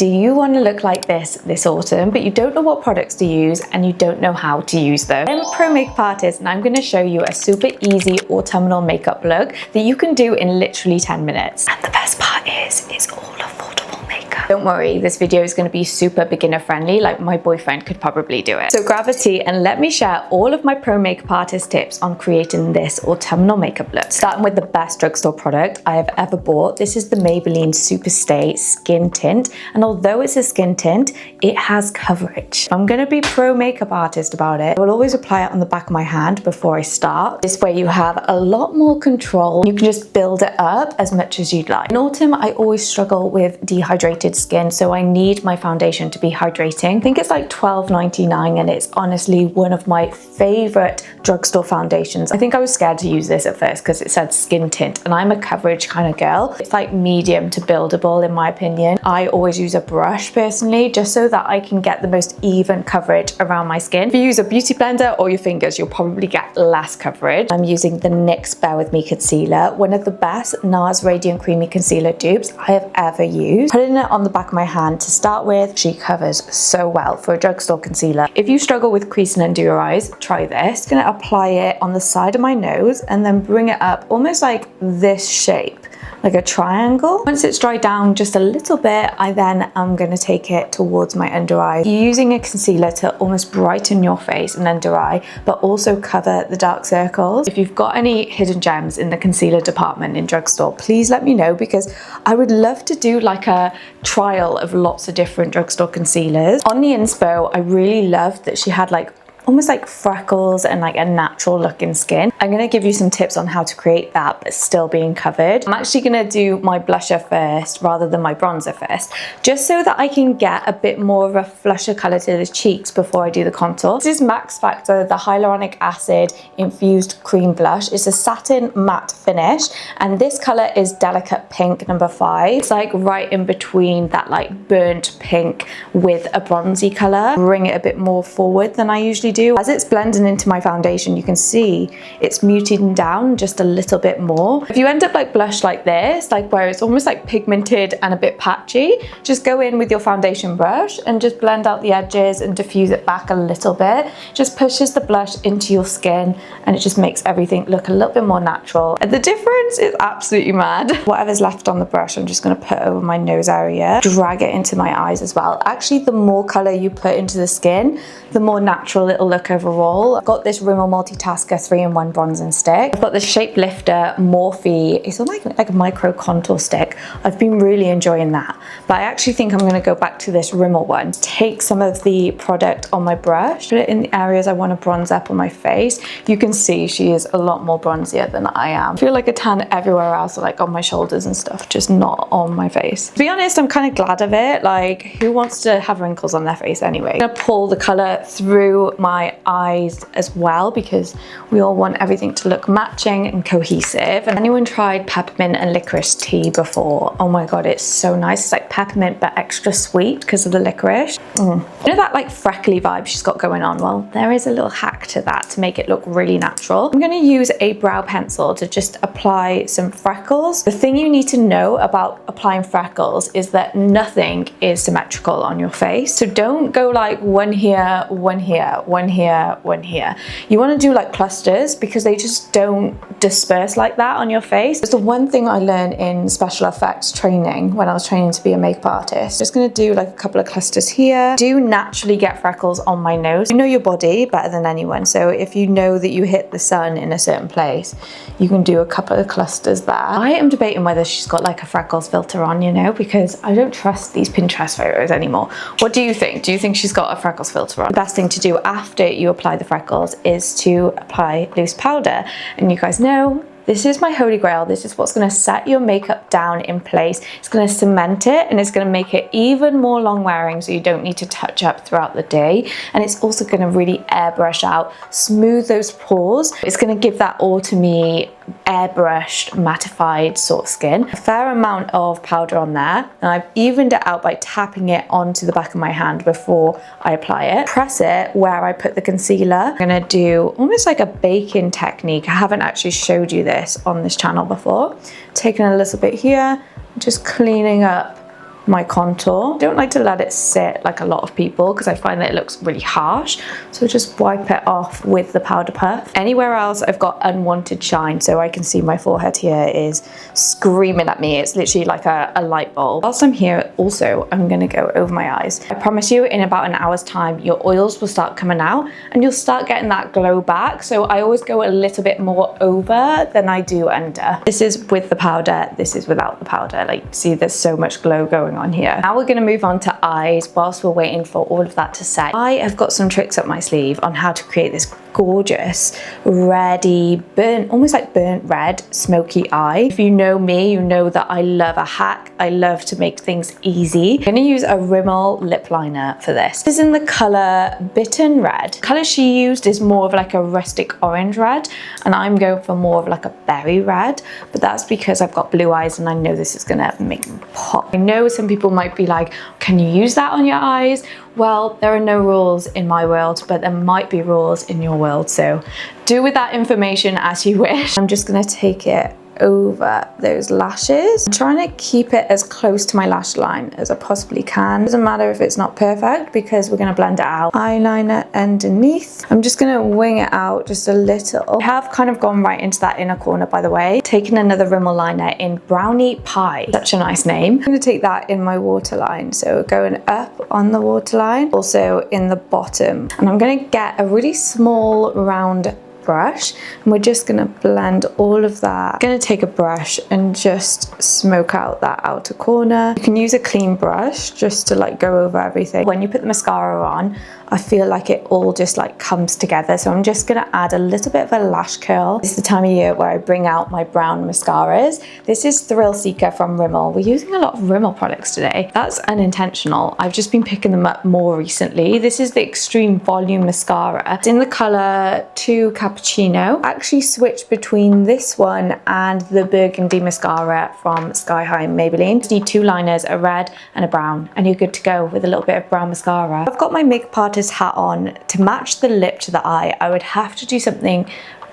Do you want to look like this autumn, but you don't know what products to use and you don't know how to use them? I'm a pro makeup artist and I'm going to show you a super easy autumnal makeup look that you can do in literally 10 minutes. And the best part is, it's all affordable makeup. Don't worry, this video is going to be super beginner friendly, like my boyfriend could probably do it. So grab a tea and let me share all of my pro makeup artist tips on creating this autumnal makeup look. Starting with the best drugstore product I have ever bought. This is the Maybelline Superstay Skin Tint, and although it's a skin tint, it has coverage. I'm going to be pro makeup artist about it. I will always apply it on the back of my hand before I start. This way you have a lot more control. You can just build it up as much as you'd like. In autumn, I always struggle with dehydrated skin, so I need my foundation to be hydrating. I think it's like $12.99 and it's honestly one of my favorite drugstore foundations. I think I was scared to use this at first because it said skin tint and I'm a coverage kind of girl. It's like medium to buildable in my opinion. I always use a brush personally just so that I can get the most even coverage around my skin. If you use a beauty blender or your fingers, you'll probably get less coverage. I'm using the NYX Bear With Me concealer, one of the best NARS Radiant Creamy Concealer dupes I have ever used. Putting it on the back of my hand to start with, she covers so well for a drugstore concealer. If you struggle with creasing under your eyes, try this. I'm gonna apply it on the side of my nose and then bring it up almost like this shape, like a triangle. Once it's dried down just a little bit, I then am going to take it towards my under eye. You're using a concealer to almost brighten your face and under eye, but also cover the dark circles. If you've got any hidden gems in the concealer department in drugstore, please let me know because I would love to do like a trial of lots of different drugstore concealers. On the inspo, I really loved that she had like almost like freckles and like a natural looking skin. I'm going to give you some tips on how to create that but still being covered. I'm actually going to do my blusher first rather than my bronzer first, just so that I can get a bit more of a flusher color to the cheeks before I do the contour. This is Max Factor, the hyaluronic acid infused cream blush. It's a satin matte finish and this color is Delicate Pink number 5. It's like right in between that like burnt pink with a bronzy color. Bring it a bit more forward than I usually do. As it's blending into my foundation, you can see it's muting down just a little bit more. If you end up like blush like this, like where it's almost like pigmented and a bit patchy, just go in with your foundation brush and just blend out the edges and diffuse it back a little bit. Just pushes the blush into your skin and it just makes everything look a little bit more natural. And the difference is absolutely mad. Whatever's left on the brush, I'm just going to put over my nose area, drag it into my eyes as well. Actually, the more color you put into the skin, the more natural it'll look overall. I've got this Rimmel Multitasker 3-in-1 bronzing stick. I've got the Shape Lifter Morphe. It's like a micro contour stick. I've been really enjoying that. But I actually think I'm going to go back to this Rimmel one. Take some of the product on my brush, put it in the areas I want to bronze up on my face. You can see she is a lot more bronzier than I am. I feel like a tan everywhere else, like on my shoulders and stuff, just not on my face. To be honest, I'm kind of glad of it. Like, who wants to have wrinkles on their face anyway? I'm going to pull the color through my eyes as well because we all want everything to look matching and cohesive. And anyone tried peppermint and licorice tea before? Oh my god, it's so nice. It's like peppermint but extra sweet because of the licorice. You know that like freckly vibe she's got going on? Well, there is a little hack to that to make it look really natural. I'm going to use a brow pencil to just apply some freckles. The thing you need to know about applying freckles is that nothing is symmetrical on your face. So don't go like one here, one here, one here, one here. You want to do like clusters because they just don't disperse like that on your face. It's the one thing I learned in special effects training when I was training to be a makeup artist. Just going to do like a couple of clusters here. Do naturally get freckles on my nose. You know your body better than anyone, so if you know that you hit the sun in a certain place, you can do a couple of clusters there. I am debating whether she's got like a freckles filter on, you know, because I don't trust these Pinterest photos anymore. What do you think? Do you think she's got a freckles filter on? The best thing to do after you apply the freckles is to apply loose powder. And you guys know this is my holy grail. This is what's going to set your makeup down in place. It's going to cement it and it's going to make it even more long wearing so you don't need to touch up throughout the day. And it's also going to really airbrush out, smooth those pores. It's going to give that autumny airbrushed mattified sort of skin. A fair amount of powder on there, and I've evened it out by tapping it onto the back of my hand before I apply it. Press it where I put the concealer. I'm gonna do almost like a baking technique. I haven't actually showed you this on this channel before. Taking a little bit here, just cleaning up my contour. I don't like to let it sit like a lot of people because I find that it looks really harsh. So just wipe it off with the powder puff. Anywhere else I've got unwanted shine, so I can see my forehead here is screaming at me. It's literally like a light bulb. Whilst I'm here also, I'm gonna go over my eyes. I promise you in about an hour's time, your oils will start coming out and you'll start getting that glow back. So I always go a little bit more over than I do under. This is with the powder, this is without the powder. Like, see, there's so much glow going on here. Now we're gonna move on to eyes whilst we're waiting for all of that to set. I have got some tricks up my sleeve on how to create this gorgeous, reddy, burnt, almost like burnt red, smoky eye. If you know me, you know that I love a hack. I love to make things easy. I'm gonna use a Rimmel lip liner for this. This is in the color Bitten Red. The color she used is more of like a rustic orange red, and I'm going for more of like a berry red, but that's because I've got blue eyes and I know this is gonna make them pop. I know some people might be like, can you use that on your eyes? Well, there are no rules in my world, but there might be rules in your world. So do with that information as you wish. I'm just gonna take it over those lashes. I'm trying to keep it as close to my lash line as I possibly can. Doesn't matter if it's not perfect because we're gonna blend it out. Eyeliner underneath. I'm just gonna wing it out just a little. I have kind of gone right into that inner corner, by the way. Taking another Rimmel liner in Brownie Pie. Such a nice name. I'm gonna take that in my waterline. So going up on the waterline, also in the bottom. And I'm gonna get a really small round brush and we're just gonna blend all of that. I'm gonna take a brush and just smoke out that outer corner. You can use a clean brush just to like go over everything. When you put the mascara on, I feel like it all just like comes together. So I'm just gonna add a little bit of a lash curl. This is the time of year where I bring out my brown mascaras. This is Thrill Seeker from Rimmel. We're using a lot of Rimmel products today. That's unintentional. I've just been picking them up more recently. This is the Extreme Volume Mascara. It's in the color 2 Cappuccino. I actually switched between this one and the Burgundy mascara from Sky High Maybelline. Just need 2 liners, a red and a brown, and you're good to go with a little bit of brown mascara. I've got my makeup artist hat on. To match the lip to the eye, I would have to do something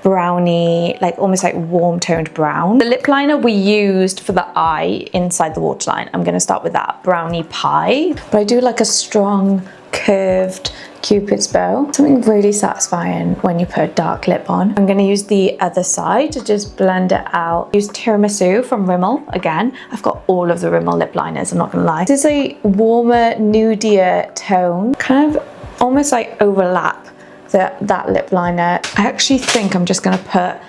browny, like almost like warm toned brown. The lip liner we used for the eye inside the waterline, I'm going to start with that Brownie Pie, but I do like a strong curved Cupid's bow. Something really satisfying when you put a dark lip on. I'm going to use the other side to just blend it out. Use Tiramisu from Rimmel again. I've got all of the Rimmel lip liners, I'm not going to lie. This is a warmer, nudier tone, kind of almost like overlap that lip liner. I actually think I'm just going to put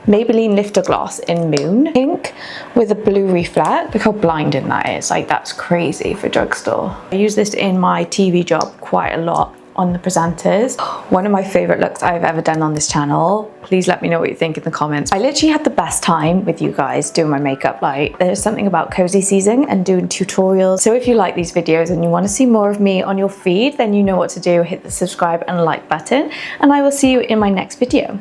Maybelline Lifter Gloss in Moon Pink with a blue reflect. Look how blinding that is. Like, that's crazy for drugstore. I use this in my TV job quite a lot on the presenters. One of my favorite looks I've ever done on this channel. Please let me know what you think in the comments. I literally had the best time with you guys doing my makeup. Like, there's something about cozy season and doing tutorials. So if you like these videos and you want to see more of me on your feed, then you know what to do. Hit the subscribe and like button, and I will see you in my next video.